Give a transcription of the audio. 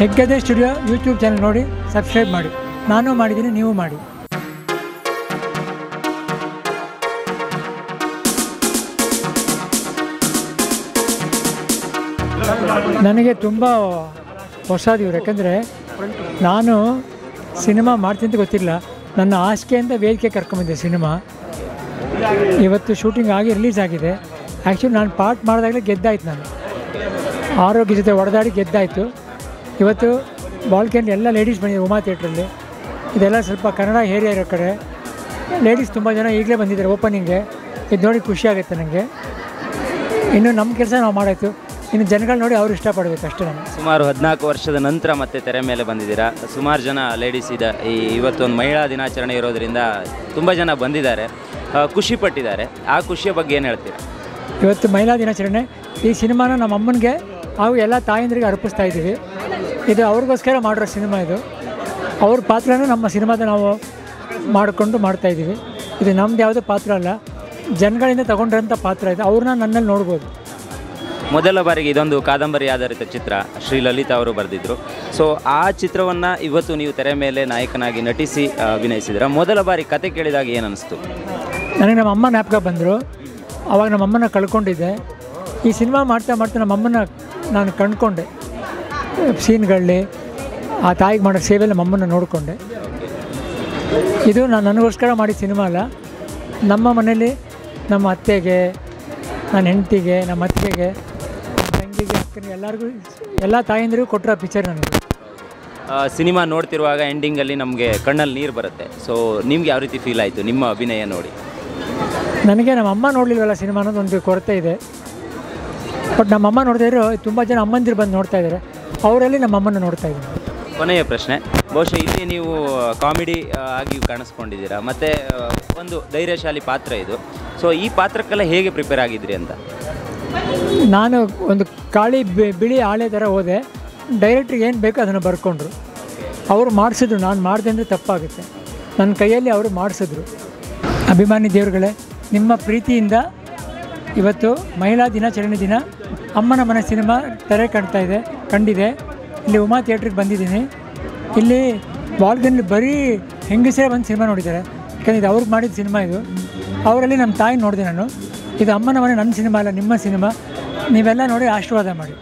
Hegde studio YouTube channel ನೋಡಿ subscribe ಮಾಡಿ. ನಾನು ಮಾಡಿದ್ದೀನಿ, ನೀವು ಮಾಡಿ. ನನಗೆ ತುಂಬ ಹೊಸದು ಇವರು, ಯಾಕಂದರೆ ನಾನು ಸಿನಿಮಾ ಮಾಡ್ತೀನಿ ಅಂತ ಗೊತ್ತಿಲ್ಲ. ನನ್ನ ಆಸ್ಕೆಯಿಂದ ವೇದಿಕೆ ಕರ್ಕೊಂಬಂದೆ ಸಿನಿಮಾ. ಇವತ್ತು ಶೂಟಿಂಗ್ ಆಗಿ ರಿಲೀಸ್ ಆಗಿದೆ. ಆ್ಯಕ್ಚುಲಿ ನಾನು ಪಾರ್ಟ್ ಮಾಡಿದಾಗಲೇ ಗೆದ್ದಾಯ್ತು. ನಾನು ಆರೋಗ್ಯ ಜೊತೆ ಹೊಡೆದಾಡಿ ಗೆದ್ದಾಯಿತು. ಇವತ್ತು ಬಾಲ್ಕನಿ ಎಲ್ಲ ಲೇಡೀಸ್ ಬಂದಿದೆ ಉಮಾ ಥಿಯೇಟ್ರಲ್ಲಿ. ಇದೆಲ್ಲ ಸ್ವಲ್ಪ ಕನ್ನಡ ಏರಿಯಾ ಇರೋ ಕಡೆ ಲೇಡೀಸ್ ತುಂಬ ಜನ ಈಗಲೇ ಬಂದಿದ್ದಾರೆ ಓಪನಿಂಗ್ಗೆ. ಇದು ನೋಡಿ ಖುಷಿಯಾಗುತ್ತೆ ನನಗೆ. ಇನ್ನು ನಮ್ಮ ಕೆಲಸ ನಾವು ಮಾಡಾಯಿತು, ಇನ್ನು ಜನಗಳು ನೋಡಿ ಅವರು ಇಷ್ಟಪಡಬೇಕು ಅಷ್ಟೇ. ನಾನು ಸುಮಾರು 14 ವರ್ಷದ ನಂತರ ಮತ್ತೆ ತೆರೆ ಮೇಲೆ ಬಂದಿದ್ದೀರಾ. ಸುಮಾರು ಜನ ಲೇಡೀಸ್ ಇದೆ. ಇವತ್ತೊಂದು ಮಹಿಳಾ ದಿನಾಚರಣೆ ಇರೋದರಿಂದ ತುಂಬ ಜನ ಬಂದಿದ್ದಾರೆ, ಖುಷಿಪಟ್ಟಿದ್ದಾರೆ. ಆ ಖುಷಿಯ ಬಗ್ಗೆ ಏನು ಹೇಳ್ತೀರಾ? ಇವತ್ತು ಮಹಿಳಾ ದಿನಾಚರಣೆ. ಈ ಸಿನಿಮಾನ ನಮ್ಮ ಅಮ್ಮನಿಗೆ ಹಾಗೂ ಎಲ್ಲ ತಾಯಂದ್ರಿಗೆ ಅರ್ಪಿಸ್ತಾ ಇದ್ದೀವಿ. ಇದು ಅವ್ರಿಗೋಸ್ಕರ ಮಾಡಿರೋ ಸಿನಿಮಾ. ಇದು ಅವ್ರ ಪಾತ್ರನೂ ನಮ್ಮ ಸಿನಿಮಾದ ನಾವು ಮಾಡಿಕೊಂಡು ಮಾಡ್ತಾಯಿದ್ದೀವಿ. ಇದು ನಮ್ಮದು ಯಾವುದೋ ಪಾತ್ರ ಅಲ್ಲ, ಜನಗಳಿಂದ ತಗೊಂಡಿರೋಂಥ ಪಾತ್ರ ಇದೆ. ಅವ್ರನ್ನ ನನ್ನಲ್ಲಿ ನೋಡ್ಬೋದು. ಮೊದಲ ಬಾರಿಗೆ ಇದೊಂದು ಕಾದಂಬರಿ ಆಧಾರಿತ ಚಿತ್ರ ಶ್ರೀಲಲಿತಾ ಅವರು ಬರೆದಿದ್ದರು. ಸೊ ಆ ಚಿತ್ರವನ್ನು ಇವತ್ತು ನೀವು ತೆರೆ ಮೇಲೆ ನಾಯಕನಾಗಿ ನಟಿಸಿ ಅಭಿನಯಿಸಿದ್ರ. ಮೊದಲ ಬಾರಿ ಕತೆ ಕೇಳಿದಾಗ ಏನು ಅನ್ನಿಸ್ತು? ನನಗೆ ನಮ್ಮ ಅಮ್ಮ ಜ್ಞಾಪಕ ಬಂದರು. ಆವಾಗ ನಮ್ಮ ಅಮ್ಮನ ಕಳ್ಕೊಂಡಿದ್ದೆ. ಈ ಸಿನಿಮಾ ಮಾಡ್ತಾ ಮಾಡ್ತಾ ನಮ್ಮ ಅಮ್ಮನ ನಾನು ಕಂಡುಕೊಂಡೆ. ಸೀನ್ಗಳಲ್ಲಿ ಆ ತಾಯಿಗೆ ಮಾಡೋ ಸೇವೆಯಲ್ಲಿ ನಮ್ಮ ಅಮ್ಮನ ನೋಡಿಕೊಂಡೆ. ಇದು ನಾನು ನನಗೋಸ್ಕರ ಮಾಡಿದ ಸಿನಿಮಾ ಅಲ್ಲ, ನಮ್ಮ ಮನೇಲಿ ನಮ್ಮ ಅತ್ತೆಗೆ, ನನ್ನ ಹೆಂಡತಿಗೆ, ನಮ್ಮ ಅತ್ತಿಗೆಗೆ, ತಂಗಿಗೆ, ಅಕ್ಕನಿಗೆ, ಎಲ್ಲರಿಗೂ, ಎಲ್ಲ ತಾಯಂದಿರಿಗೂ ಕೊಟ್ಟಿರೋ ಪಿಕ್ಚರ್ ನನಗೆ. ಸಿನಿಮಾ ನೋಡ್ತಿರುವಾಗ ಎಂಡಿಂಗಲ್ಲಿ ನಮಗೆ ಕಣ್ಣಲ್ಲಿ ನೀರು ಬರುತ್ತೆ. ಸೊ ನಿಮ್ಗೆ ಯಾವ ರೀತಿ ಫೀಲ್ ಆಯಿತು ನಿಮ್ಮ ಅಭಿನಯ ನೋಡಿ? ನನಗೆ ನಮ್ಮ ಅಮ್ಮ ನೋಡಲಿಲ್ವಲ್ಲ ಸಿನಿಮಾ ಅನ್ನೋದು ಒಂದು ಕೊರತೆ ಇದೆ. ಬಟ್ ನಮ್ಮಮ್ಮ ನೋಡ್ತಾ ಇದ್ರು, ತುಂಬ ಜನ ಅಮ್ಮಂದಿರು ಬಂದು ನೋಡ್ತಾ ಇದ್ದಾರೆ. ಅವರಲ್ಲಿ ನಮ್ಮ ಅಮ್ಮನ ನೋಡ್ತಾ ಇದ್ದೀನಿ. ಕೊನೆಯ ಪ್ರಶ್ನೆ, ಬಹುಶಃ ಇಲ್ಲಿ ನೀವು ಕಾಮಿಡಿ ಆಗಿ ಕಾಣಿಸ್ಕೊಂಡಿದ್ದೀರಾ, ಮತ್ತು ಒಂದು ಧೈರ್ಯಶಾಲಿ ಪಾತ್ರ ಇದು. ಸೊ ಈ ಪಾತ್ರಕ್ಕೆಲ್ಲ ಹೇಗೆ ಪ್ರಿಪೇರ್ ಆಗಿದ್ರಿ ಅಂತ? ನಾನು ಒಂದು ಬಿಳಿ ಹಾಳೆ ಥರ ಹೋದೆ. ಡೈರೆಕ್ಟ್ರಿಗೆ ಏನು ಬೇಕೋ ಅದನ್ನು ಬರ್ಕೊಂಡ್ರು. ಅವರು ಮಾಡಿಸಿದ್ರು. ನಾನು ಮಾಡಿದೆ ಅಂದರೆ ತಪ್ಪಾಗುತ್ತೆ. ನನ್ನ ಕೈಯಲ್ಲಿ ಅವರು ಮಾಡಿಸಿದ್ರು. ಅಭಿಮಾನಿ ದೇವರುಗಳೇ, ನಿಮ್ಮ ಪ್ರೀತಿಯಿಂದ ಇವತ್ತು ಮಹಿಳಾ ದಿನಾಚರಣೆ ದಿನ ಅಮ್ಮನ ಮನೆ ಸಿನಿಮಾ ತೆರೆ ಕಂಡಿದೆ. ಇಲ್ಲಿ ಉಮಾ ಥಿಯೇಟ್ರಿಗೆ ಬಂದಿದ್ದೀನಿ. ಇಲ್ಲಿ ಬಾಲ್ಗನಲ್ಲಿ ಬರೀ ಹೆಂಗಸರೇ ಬಂದು ಸಿನಿಮಾ ನೋಡಿದ್ದಾರೆ. ಯಾಕಂದರೆ ಇದು ಅವ್ರಿಗೆ ಮಾಡಿದ ಸಿನಿಮಾ. ಇದು ಅವರಲ್ಲಿ ನಮ್ಮ ತಾಯಿ ನೋಡಿದೆ ನಾನು. ಇದು ಅಮ್ಮನ ಮನೆ ನನ್ನ ಸಿನಿಮಾ ಅಲ್ಲ, ನಿಮ್ಮ ಸಿನಿಮಾ. ನೀವೆಲ್ಲ ನೋಡಿ ಆಶೀರ್ವಾದ ಮಾಡಿ.